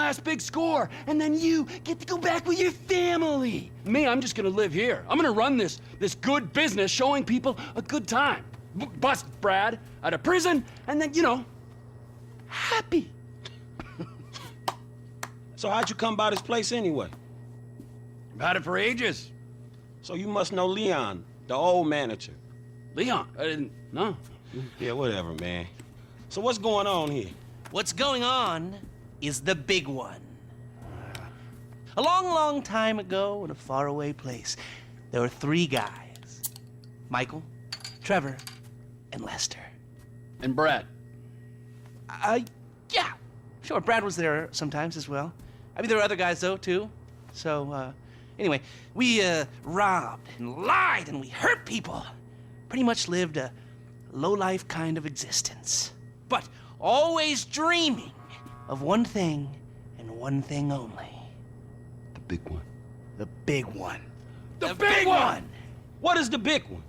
last big score, and then you get to go back with your family. Me, I'm just gonna live here. I'm gonna run this good business showing people a good time. Bust Brad out of prison, and then, you know, happy. So how'd you come by this place anyway? I've had it for ages. So you must know Leon, the old manager. Leon, I didn't know. Yeah, whatever, man. So what's going on here? What's going on is the big one. A long, long time ago in a faraway place, there were 3 guys. Michael, Trevor, and Lester. And Brad. Yeah. Sure, Brad was there sometimes as well. I mean, there were other guys, though, too. So, anyway, we, robbed and lied and we hurt people. Pretty much lived a low-life kind of existence. But always dreaming of one thing and one thing only. The big one. The big one. The big one! What is the big one?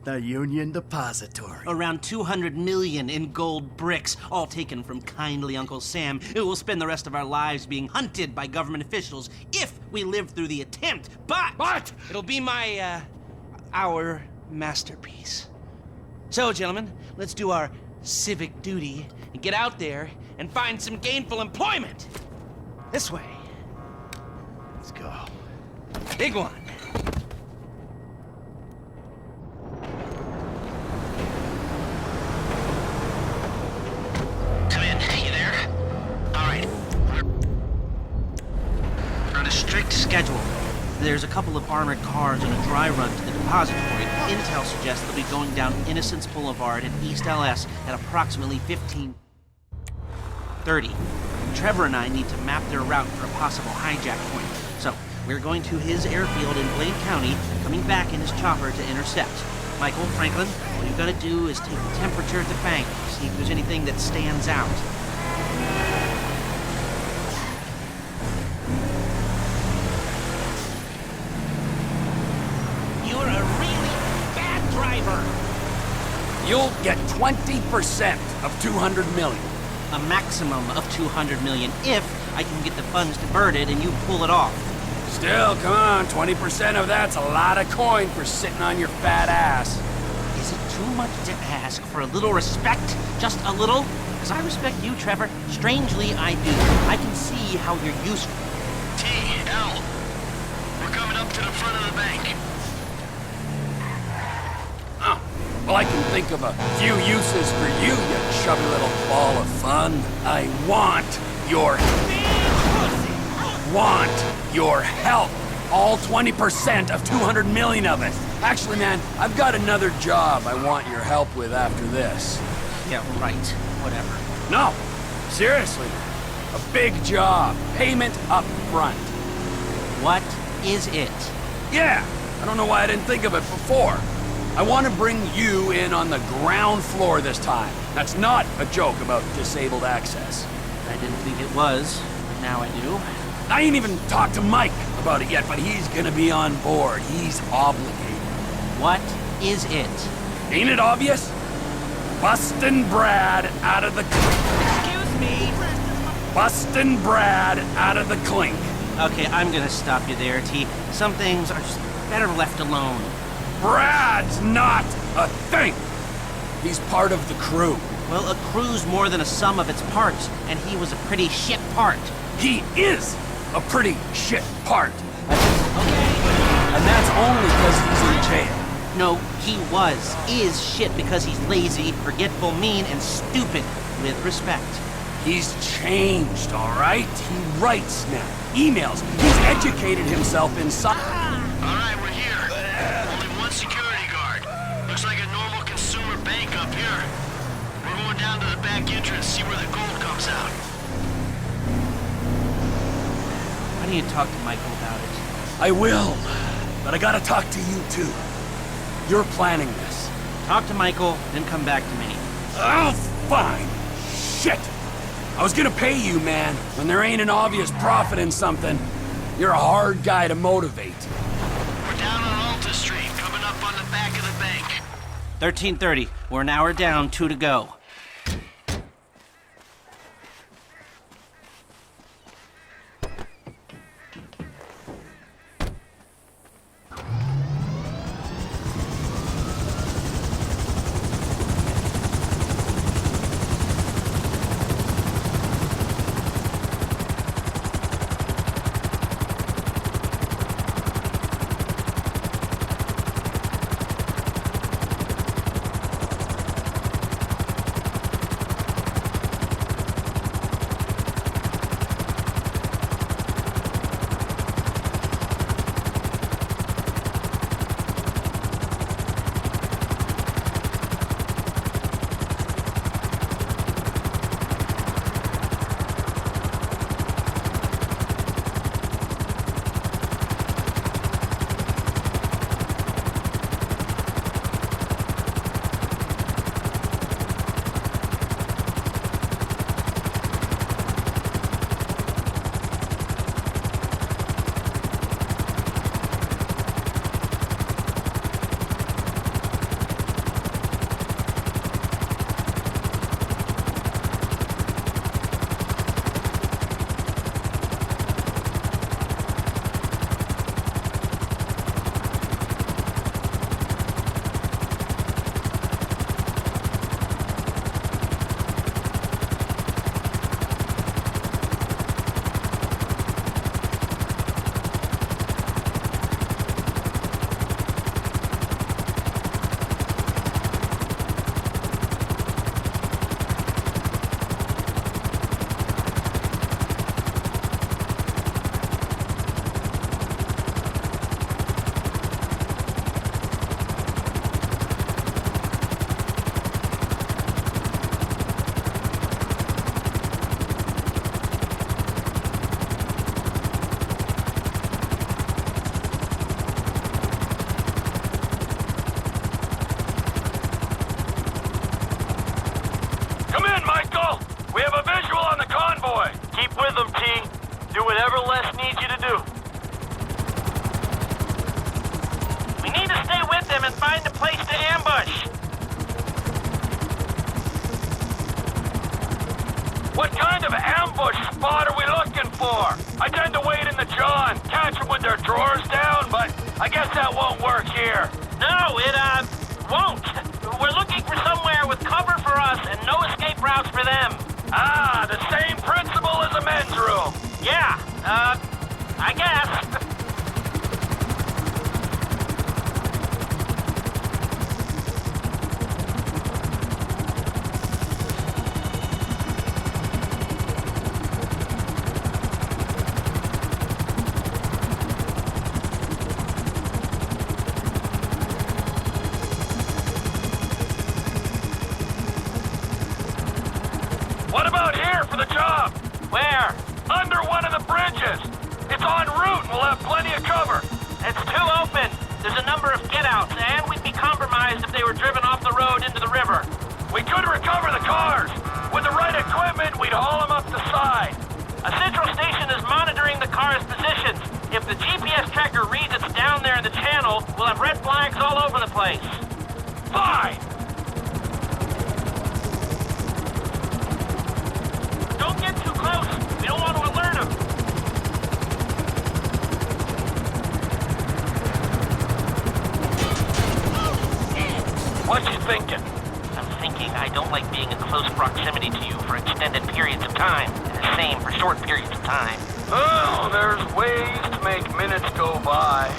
The Union Depository. Around 200 million in gold bricks, all taken from kindly Uncle Sam, who will spend the rest of our lives being hunted by government officials if we live through the attempt. But it'll be our masterpiece. So, gentlemen, let's do our civic duty and get out there and find some gainful employment. This way. Let's go. Big one. Come in. You there? All right. We're on a strict schedule. There's a couple of armored cars and a dry run to the depository. Intel suggests they'll be going down Innocence Boulevard in East LS at approximately 15:30. Trevor and I need to map their route for a possible hijack point. So, we're going to his airfield in Blaine County, coming back in his chopper to intercept. Michael, Franklin, all you've got to do is take the temperature at the bank, see if there's anything that stands out. You're a really bad driver. You'll get 20% of 200 million. A maximum of 200 million if I can get the funds diverted and you pull it off. Still, come on, 20% of that's a lot of coin for sitting on your fat ass. Is it too much to ask for a little respect? Just a little? Because I respect you, Trevor. Strangely, I do. I can see how you're useful. T.L. We're coming up to the front of the bank. Oh, well, I can think of a few uses for you, you chubby little ball of fun. I want your help. All 20% of 200 million of it. Actually, man, I've got another job I want your help with after this. Yeah, right. Whatever. No, seriously, a big job. Payment up front. What is it? Yeah, I don't know why I didn't think of it before. I want to bring you in on the ground floor this time. That's not a joke about disabled access. I didn't think it was, but now I do. I ain't even talked to Mike about it yet, but he's gonna be on board. He's obligated. What is it? Ain't it obvious? Bustin' Brad out of the... Excuse me? Bustin' Brad out of the clink. Okay, I'm gonna stop you there, T. Some things are just better left alone. Brad's not a thing. He's part of the crew. Well, a crew's more than a sum of its parts, and he was a pretty shit part. He is a pretty shit part. Okay. And that's only because he's in jail. No, he is shit because he's lazy, forgetful, mean, and stupid, with respect. He's changed, all right? He writes now, emails. He's educated himself in some... All right, we're here. Only one security guard. Looks like a normal consumer bank up here. We're going down to the back entrance, see where the gold comes out. Why don't you talk to Michael about it? I will, but I gotta talk to you too. You're planning this. Talk to Michael, then come back to me. Oh, fine. Shit. I was gonna pay you, man, when there ain't an obvious profit in something. You're a hard guy to motivate. We're down on Alta Street, coming up on the back of the bank. 13:30. We're an hour down, 2 to go. here. No, it, won't. We're looking for somewhere with cover for us and no escape routes for them. Ah, the same principle as a men's room. Yeah, I guess. What about here for the job? Where? Under one of the bridges. It's en route and we'll have plenty of cover. It's too open. There's a number of get-outs, and we'd be compromised if they were driven off the road into the river. We could recover the cars. With the right equipment, we'd haul them up the side. A central station is monitoring the car's positions. If the GPS tracker reads it's down there in the channel, we'll have red flags all over the place. Fine. Don't get too close. We don't want to alert them. What you thinking? I'm thinking I don't like being in close proximity to you for extended periods of time, and the same for short periods of time. Oh, there's ways to make minutes go by.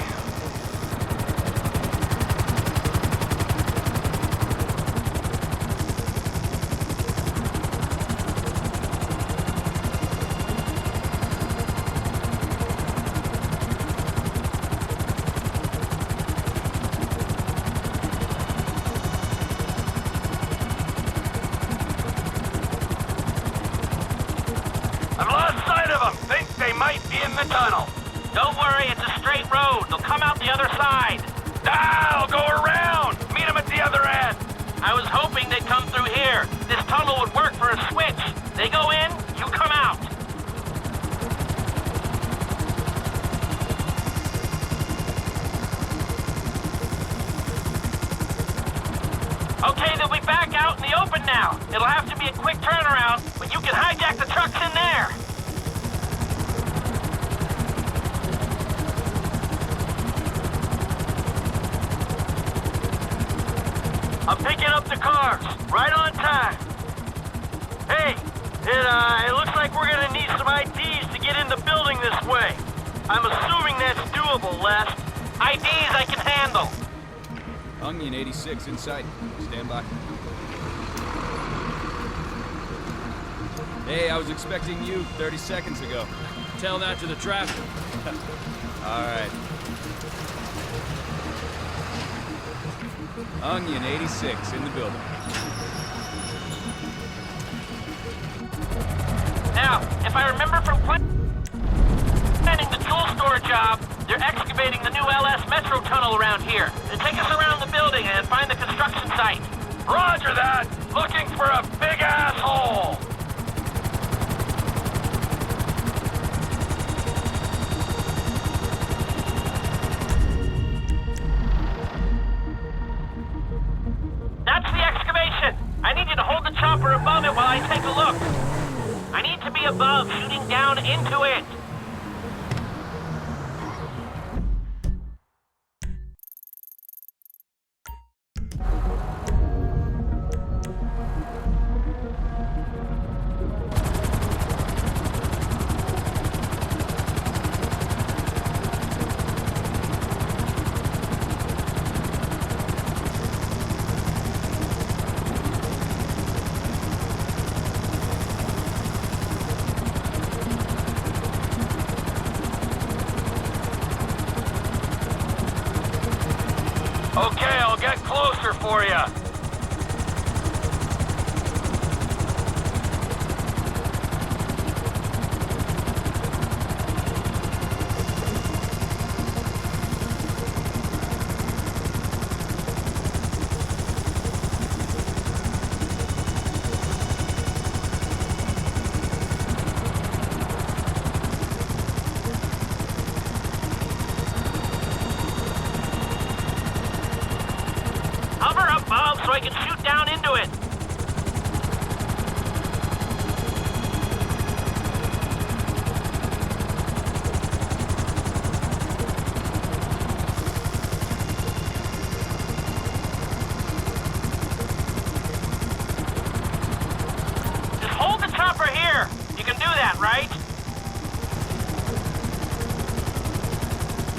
I've lost sight of them. Think they might be in the tunnel. Don't worry, it's a straight road. They'll come out the other side. I'll go around. Meet them at the other end. I was hoping they'd come through here. This tunnel would work for a switch. They go in, you come out. Okay, they'll be back out in the open now. It'll have to be a quick turnaround, but you can hijack the trucks in there. I'm picking up the cars. Right on time. Hey, it looks like we're gonna need some IDs to get in the building this way. I'm assuming that's doable, Les. IDs I can handle. Onion 86 in sight. Stand by. Hey, I was expecting you 30 seconds ago. Tell that to the traffic. All right. Onion 86 in the building. Now, if I remember from planning the tool store job, they're excavating the new LS Metro tunnel around here. They take us around the building and find the construction site. Roger that. Looking for a big asshole. That's the excavation. I need you to hold the chopper above it while I take a look. I need to be above, shooting down into it. Okay, I'll get closer for you. Hover up, Bob, so I can shoot down into it.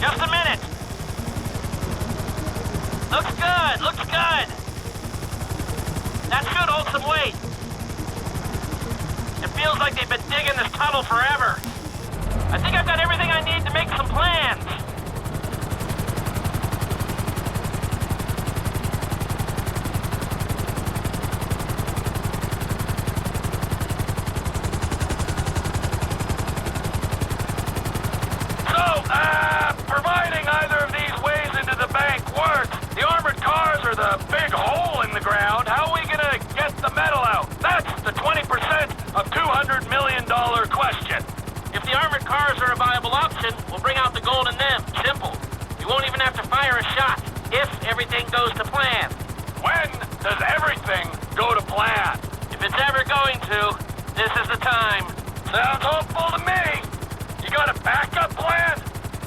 Just a minute. Looks good, looks good. That should hold some weight. It feels like they've been digging this tunnel forever. I think I've got everything I need to make some plans. Providing either of these ways into the bank works, the armored cars are the big hole in the ground. How are we gonna get the metal out? That's the 20% of $200 million question. If the armored cars are a viable option, we'll bring out the gold in them. Simple. You won't even have to fire a shot, if everything goes to plan. When does everything go to plan? If it's ever going to, this is the time. Sounds hopeful to me. You got a backup plan?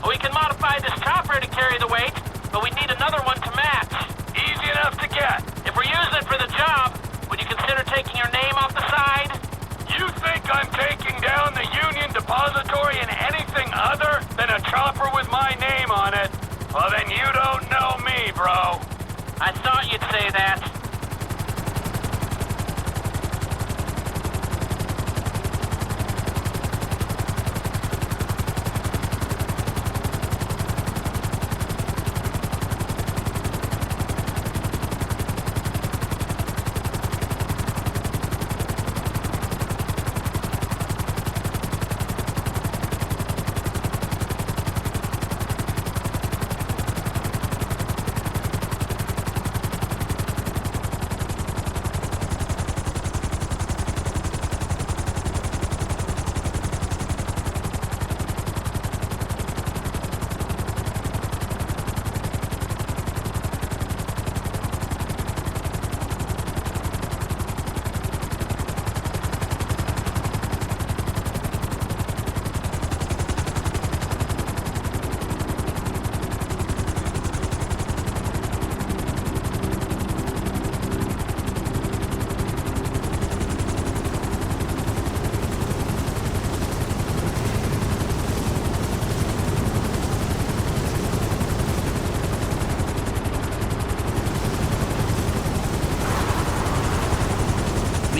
We can modify this chopper to carry the weight, but we need another one to match. Easy enough to get. If we're using it for the job, would you consider taking your name off the side? You think I'm taking down the Union Depository in anything other than a chopper with my name on it? Well, then you don't know me, bro. I thought you'd say that.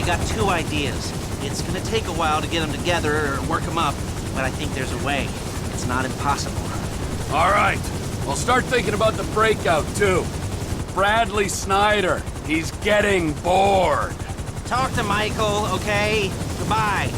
Got two ideas. It's gonna take a while to get them together or work them up, but I think there's a way. It's not impossible. All right. I'll start thinking about the breakout, too. Bradley Snyder. He's getting bored. Talk to Michael, okay? Goodbye.